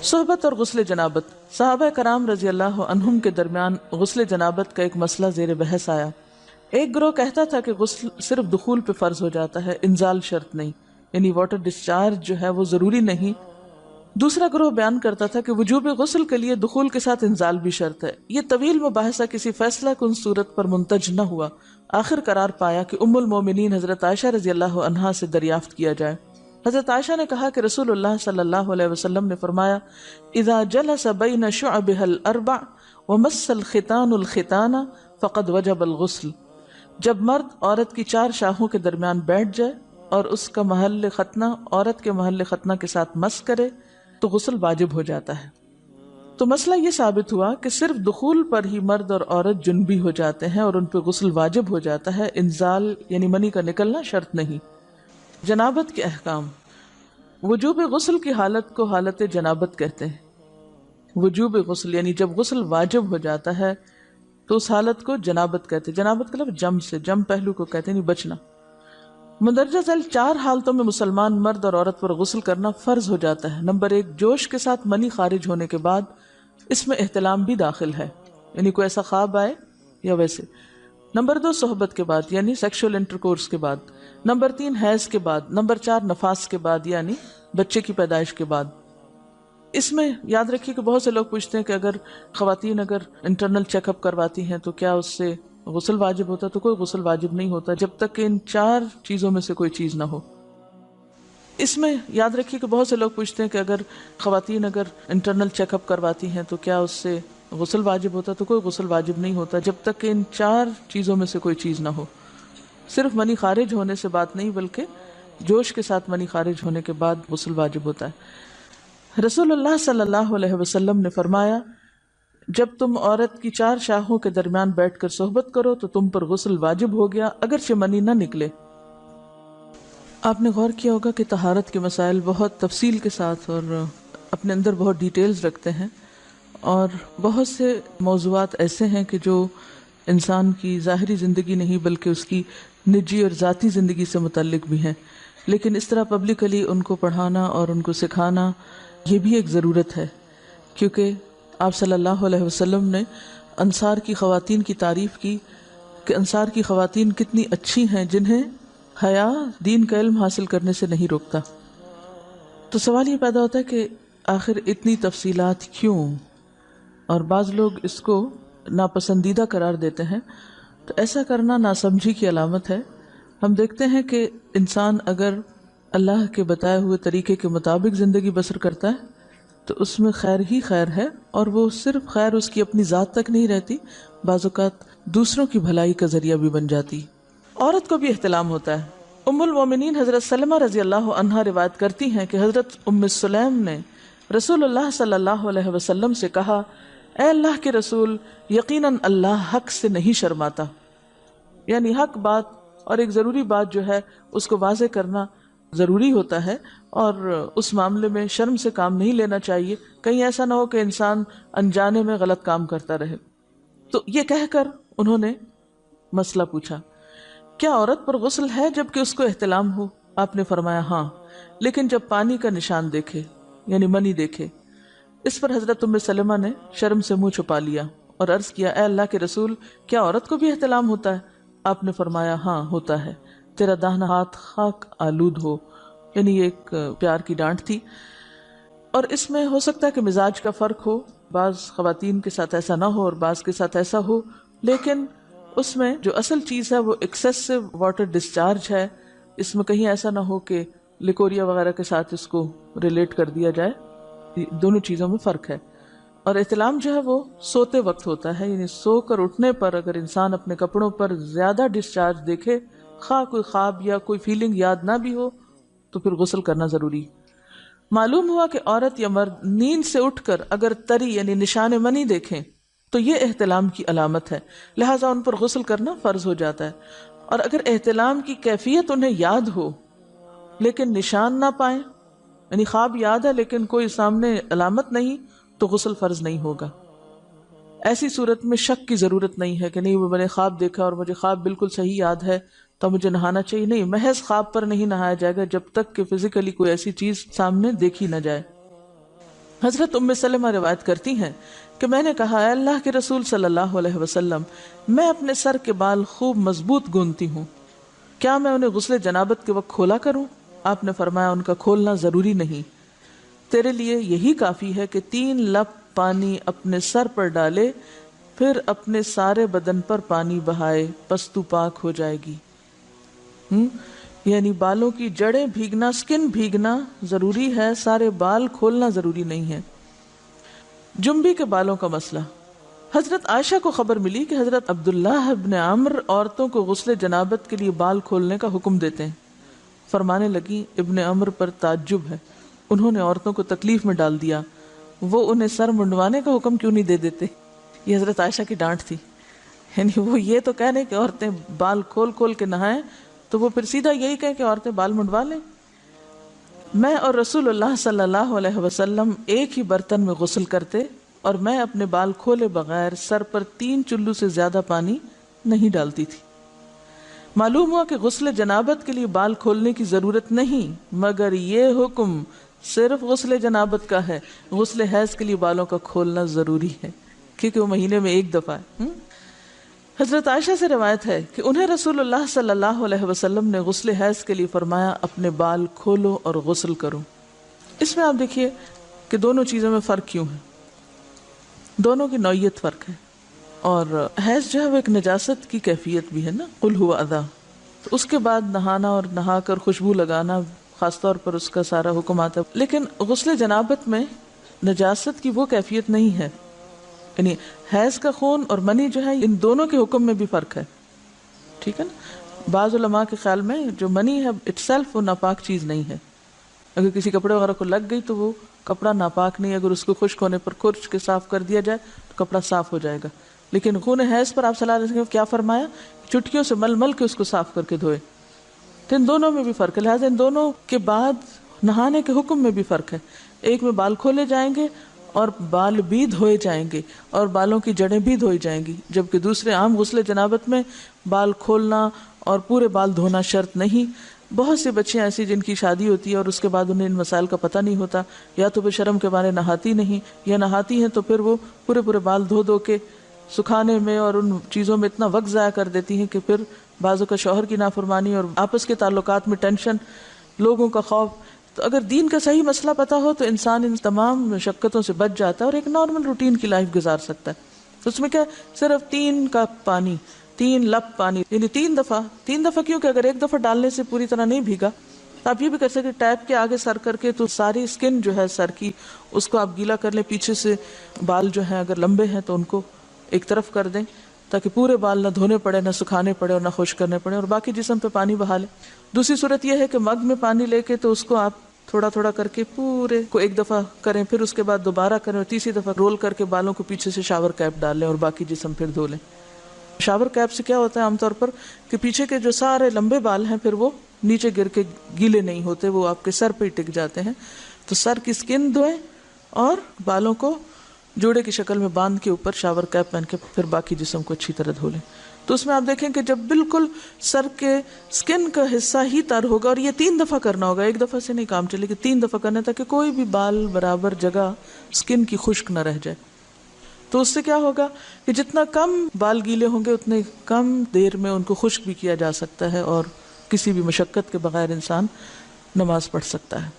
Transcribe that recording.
صحبت اور غسل جنابت۔ صحابہ کرام رضی اللہ عنہم کے درمیان غسل جنابت کا ایک مسئلہ زیر بحث آیا۔ ایک گروہ کہتا تھا کہ غسل صرف دخول پہ فرض ہو جاتا ہے، انزال شرط نہیں، یعنی واٹر ڈسچارج جو ہے وہ ضروری نہیں۔ دوسرا گروہ بیان کرتا تھا کہ وجوب غسل کے لیے دخول کے ساتھ انزال بھی شرط ہے۔ یہ طویل مباحثہ کسی فیصلہ کن صورت پر منتج نہ ہوا۔ آخر قرار پایا کہ ام المومنین حضرت عائشہ رضی اللہ عنہا سے دریافت کیا جائے۔ حضرت عائشہ نے کہا کہ رسول اللہ صلی اللہ علیہ وسلم نے فرمایا، اذا جلس بین شعبها الاربع ومس الختان الختان فقد وجب الغسل۔ جب مرد عورت کی 4 شاخوں کے درمیان بیٹھ جائے اور اس کا محل ختنہ عورت کے محل ختنہ کے ساتھ مس کرے تو غسل واجب ہو جاتا ہے۔ تو مسئلہ یہ ثابت ہوا کہ صرف دخول پر ہی مرد اور عورت جنبی ہو جاتے ہیں اور ان پہ غسل واجب ہو جاتا ہے، انزال یعنی منی کا نکلنا شرط نہیں۔ جنابت کے احکام۔ وجوب غسل کی حالت کو حالت جنابت کہتے ہیں۔ وجوب غسل یعنی جب غسل واجب ہو جاتا ہے تو اس حالت کو جنابت کہتے ہیں۔ جنابت کا لفظ جم سے، جم پہلو کو کہتے ہیں، نہیں بچنا۔ مندرجہ ذیل 4 حالتوں میں مسلمان مرد اور عورت پر غسل کرنا فرض ہو جاتا ہے۔ نمبر 1، جوش کے ساتھ منی خارج ہونے کے بعد، اس میں احتلام بھی داخل ہے، یعنی کوئی ایسا خواب آئے یا ویسے۔ نمبر 2، صحبت کے بعد یعنی سیکشول انٹرکورس کے بعد۔ نمبر 3، حیض کے بعد۔ نمبر 4، نفاس کے بعد یعنی بچے کی پیدائش کے بعد۔ اس میں یاد رکھیے کہ بہت سے لوگ پوچھتے ہیں کہ اگر خواتین انٹرنل چیک اپ کرواتی ہیں تو کیا اس سے غسل واجب ہوتا ہے؟ تو کوئی غسل واجب نہیں ہوتا جب تک کہ ان 4 چیزوں میں سے کوئی چیز نہ ہو۔ اس میں یاد رکھیے کہ بہت سے لوگ پوچھتے ہیں کہ اگر خواتین انٹرنل چیک اپ کرواتی ہیں تو کیا اس سے غسل واجب ہوتا ہے؟ تو کوئی غسل واجب نہیں ہوتا جب تک کہ ان 4 چیزوں میں سے کوئی چیز نہ ہو۔ صرف منی خارج ہونے سے بات نہیں، بلکہ جوش کے ساتھ منی خارج ہونے کے بعد غسل واجب ہوتا ہے۔ رسول اللہ صلی اللہ علیہ وسلم نے فرمایا، جب تم عورت کی 4 شاخوں کے درمیان بیٹھ کر صحبت کرو تو تم پر غسل واجب ہو گیا، اگرچہ منی نہ نکلے۔ آپ نے غور کیا ہوگا کہ طہارت کے مسائل بہت تفصیل کے ساتھ اور اپنے اندر بہت ڈیٹیلز رکھتے ہیں، اور بہت سے موضوعات ایسے ہیں کہ جو انسان کی ظاہری زندگی نہیں بلکہ اس کی نجی اور ذاتی زندگی سے متعلق بھی ہیں، لیکن اس طرح پبلکلی ان کو پڑھانا اور ان کو سکھانا یہ بھی ایک ضرورت ہے، کیونکہ آپ صلی اللہ علیہ وسلم نے انصار کی خواتین کی تعریف کی کہ انصار کی خواتین کتنی اچھی ہیں جنہیں حیا دین کا علم حاصل کرنے سے نہیں روکتا۔ تو سوال یہ پیدا ہوتا ہے کہ آخر اتنی تفصیلات کیوں؟ اور بعض لوگ اس کو ناپسندیدہ قرار دیتے ہیں، تو ایسا کرنا ناسمجھی کی علامت ہے۔ ہم دیکھتے ہیں کہ انسان اگر اللہ کے بتائے ہوئے طریقے کے مطابق زندگی بسر کرتا ہے تو اس میں خیر ہی خیر ہے، اور وہ صرف خیر اس کی اپنی ذات تک نہیں رہتی، بعض اوقات دوسروں کی بھلائی کا ذریعہ بھی بن جاتی۔ عورت کو بھی احتلام ہوتا ہے۔ ام المومنین حضرت سلمہ رضی اللہ عنہا روایت کرتی ہیں کہ حضرت ام سلیم نے رسول اللہ صلی اللہ علیہ وسلم سے کہا، اے اللہ کے رسول، یقیناً اللہ حق سے نہیں شرماتا، یعنی حق بات اور ایک ضروری بات جو ہے اس کو واضح کرنا ضروری ہوتا ہے، اور اس معاملے میں شرم سے کام نہیں لینا چاہیے، کہیں ایسا نہ ہو کہ انسان انجانے میں غلط کام کرتا رہے۔ تو یہ کہہ کر انہوں نے مسئلہ پوچھا، کیا عورت پر غسل ہے جبکہ اس کو احتلام ہو؟ آپ نے فرمایا ہاں، لیکن جب پانی کا نشان دیکھے یعنی منی دیکھے۔ اس پر حضرت ام سلمہ نے شرم سے منہ چھپا لیا اور عرض کیا، اے اللہ کے رسول، کیا عورت کو بھی احتلام ہوتا ہے؟ آپ نے فرمایا ہاں ہوتا ہے، تیرا داہنا ہاتھ خاک آلود ہو، یعنی یہ ایک پیار کی ڈانٹ تھی۔ اور اس میں ہو سکتا ہے کہ مزاج کا فرق ہو، بعض خواتین کے ساتھ ایسا نہ ہو اور بعض کے ساتھ ایسا ہو، لیکن اس میں جو اصل چیز ہے وہ ایکسیسو واٹر ڈسچارج ہے۔ اس میں کہیں ایسا نہ ہو کہ لیکوریا وغیرہ کے ساتھ اس کو ریلیٹ کر دیا جائے، دونوں چیزوں میں فرق ہے۔ اور احتلام جو ہے وہ سوتے وقت ہوتا ہے، یعنی سو کر اٹھنے پر اگر انسان اپنے کپڑوں پر زیادہ ڈسچارج دیکھے، خواہ کوئی خواب یا کوئی فیلنگ یاد نہ بھی ہو، تو پھر غسل کرنا ضروری۔ معلوم ہوا کہ عورت یا مرد نیند سے اٹھ کر اگر تری یعنی نشان منی دیکھیں تو یہ احتلام کی علامت ہے، لہٰذا ان پر غسل کرنا فرض ہو جاتا ہے۔ اور اگر احتلام کی کیفیت انہیں یاد ہو لیکن نشان نہ پائیں، یعنی خواب یاد ہے لیکن کوئی سامنے علامت نہیں، تو غسل فرض نہیں ہوگا۔ ایسی صورت میں شک کی ضرورت نہیں ہے کہ نہیں وہ میں نے خواب دیکھا اور مجھے خواب بالکل صحیح یاد ہے تو مجھے نہانا چاہیے، نہیں، محض خواب پر نہیں نہایا جائے گا جب تک کہ فزیکلی کوئی ایسی چیز سامنے دیکھی نہ جائے۔ حضرت ام سلمہ روایت کرتی ہیں کہ میں نے کہا اے اللہ کے رسول صلی اللہ علیہ وسلم، میں اپنے سر کے بال خوب مضبوط گوندتی ہوں، کیا میں انہیں غسل جنابت کے وقت کھولا کروں؟ آپ نے فرمایا ان کا کھولنا ضروری نہیں، تیرے لیے یہی کافی ہے کہ 3 لپ پانی اپنے سر پر ڈالے، پھر اپنے سارے بدن پر پانی بہائے، پس تو پاک ہو جائے گی۔ یعنی بالوں کی جڑیں بھیگنا، سکن بھیگنا ضروری ہے، سارے بال کھولنا ضروری نہیں ہے۔ جنبی کے بالوں کا مسئلہ، حضرت عائشہ کو خبر ملی کہ حضرت عبداللہ ابن عمرو عورتوں کو غسل جنابت کے لیے بال کھولنے کا حکم دیتے ہیں۔ فرمانے لگی ابن عمرو پر تعجب ہے، انہوں نے عورتوں کو تکلیف میں ڈال دیا، وہ انہیں سر منڈوانے کا حکم کیوں نہیں دے دیتے؟ یہ حضرت عائشہ کی ڈانٹ تھی، یعنی وہ یہ تو کہہ رہے کہ عورتیں بال کھول کھول کے نہائیں، تو وہ پھر سیدھا یہی کہیں کہ عورتیں بال منڈوا لیں۔ میں اور رسول اللہ صلی اللہ علیہ وسلم ایک ہی برتن میں غسل کرتے، اور میں اپنے بال کھولے بغیر سر پر 3 چلو سے زیادہ پانی نہیں ڈالتی تھی۔ معلوم ہوا کہ غسل جنابت کے لیے بال کھولنے کی ضرورت نہیں، مگر یہ حکم صرف غسل جنابت کا ہے، غسل حیض کے لیے بالوں کا کھولنا ضروری ہے کیونکہ وہ مہینے میں ایک دفعہ ہے۔ حضرت عائشہ سے روایت ہے کہ انہیں رسول اللہ صلی اللہ علیہ وسلم نے غسل حیض کے لیے فرمایا اپنے بال کھولو اور غسل کرو۔ اس میں آپ دیکھیے کہ دونوں چیزوں میں فرق کیوں ہے، دونوں کی نوعیت فرق ہے، اور حیض جو ہے وہ ایک نجاست کی کیفیت بھی ہے نا، قل ہوا اذی، تو اس کے بعد نہانا اور نہا کر خوشبو لگانا خاص طور پر اس کا سارا حکم آتا ہے، لیکن غسل جنابت میں نجاست کی وہ کیفیت نہیں ہے، یعنی حیض کا خون اور منی جو ہے ان دونوں کے حکم میں بھی فرق ہے، ٹھیک ہے نا۔ بعض علماء کے خیال میں جو منی ہے اٹ سیلف وہ ناپاک چیز نہیں ہے، اگر کسی کپڑے وغیرہ کو لگ گئی تو وہ کپڑا ناپاک نہیں، اگر اس کو خشک ہونے پر کھرچ کے صاف کر دیا جائے تو کپڑا صاف ہو جائے گا، لیکن خون حیض پر آپ صلی اللہ علیہ وسلم کیا فرمایا، چٹکیوں سے مل مل کے اس کو صاف کر کے دھوئے، تو ان دونوں میں بھی فرق ہے، لہٰذا ان دونوں کے بعد نہانے کے حکم میں بھی فرق ہے، ایک میں بال کھولے جائیں گے اور بال بھی دھوئے جائیں گے اور بالوں کی جڑیں بھی دھوئی جائیں گی، جبکہ دوسرے عام غسل جنابت میں بال کھولنا اور پورے بال دھونا شرط نہیں۔ بہت سی بچیاں ایسی جن کی شادی ہوتی ہے اور اس کے بعد انہیں ان مسائل کا پتہ نہیں ہوتا، یا تو وہ شرم کے مارے نہاتی نہیں، یا نہاتی ہیں تو پھر وہ پورے بال دھو دھو کے سکھانے میں اور ان چیزوں میں اتنا وقت ضائع کر دیتی ہیں کہ پھر بعضوں کا شوہر کی نافرمانی اور آپس کے تعلقات میں ٹینشن، لوگوں کا خوف۔ تو اگر دین کا صحیح مسئلہ پتا ہو تو انسان ان تمام مشقتوں سے بچ جاتا ہے اور ایک نارمل روٹین کی لائف گزار سکتا ہے۔ اس میں کیا صرف 3 کپ پانی، 3 لپ پانی، یعنی 3 دفعہ کیونکہ اگر ایک دفعہ ڈالنے سے پوری طرح نہیں بھیگا تو آپ یہ بھی کر سکتے ٹیپ کے آگے سر کر کے تو ساری اسکن جو ہے سر کی اس کو آپ گیلا کر لیں، پیچھے سے بال جو ہیں اگر لمبے ہیں تو ان کو ایک طرف کر دیں تاکہ پورے بال نہ دھونے پڑے، نہ سکھانے پڑے اور نہ خشک کرنے پڑے، اور باقی جسم پہ پانی بہا لیں۔ دوسری صورت یہ ہے کہ مگ میں پانی لے کے تو اس کو آپ تھوڑا تھوڑا کر کے پورے کو ایک دفعہ کریں، پھر اس کے بعد دوبارہ کریں اور تیسری دفعہ رول کر کے بالوں کو پیچھے سے شاور کیپ ڈال لیں اور باقی جسم پھر دھو لیں۔ شاور کیپ سے کیا ہوتا ہے عام طور پر کہ پیچھے کے جو سارے لمبے بال ہیں پھر وہ نیچے گر کے گیلے نہیں ہوتے، وہ آپ کے سر پہ ہی ٹک جاتے ہیں، تو سر کی اسکن دھوئیں اور بالوں کو جوڑے کی شکل میں باندھ کے اوپر شاور کیپ پہن کے پھر باقی جسم کو اچھی طرح دھو لیں۔ تو اس میں آپ دیکھیں کہ جب بالکل سر کے سکن کا حصہ ہی تر ہوگا، اور یہ 3 دفعہ کرنا ہوگا، ایک دفعہ سے نہیں کام چلے کہ 3 دفعہ کرنا تاکہ کوئی بھی بال برابر جگہ سکن کی خشک نہ رہ جائے۔ تو اس سے کیا ہوگا کہ جتنا کم بال گیلے ہوں گے اتنے کم دیر میں ان کو خشک بھی کیا جا سکتا ہے اور کسی بھی مشقت کے بغیر انسان نماز پڑھ سکتا ہے۔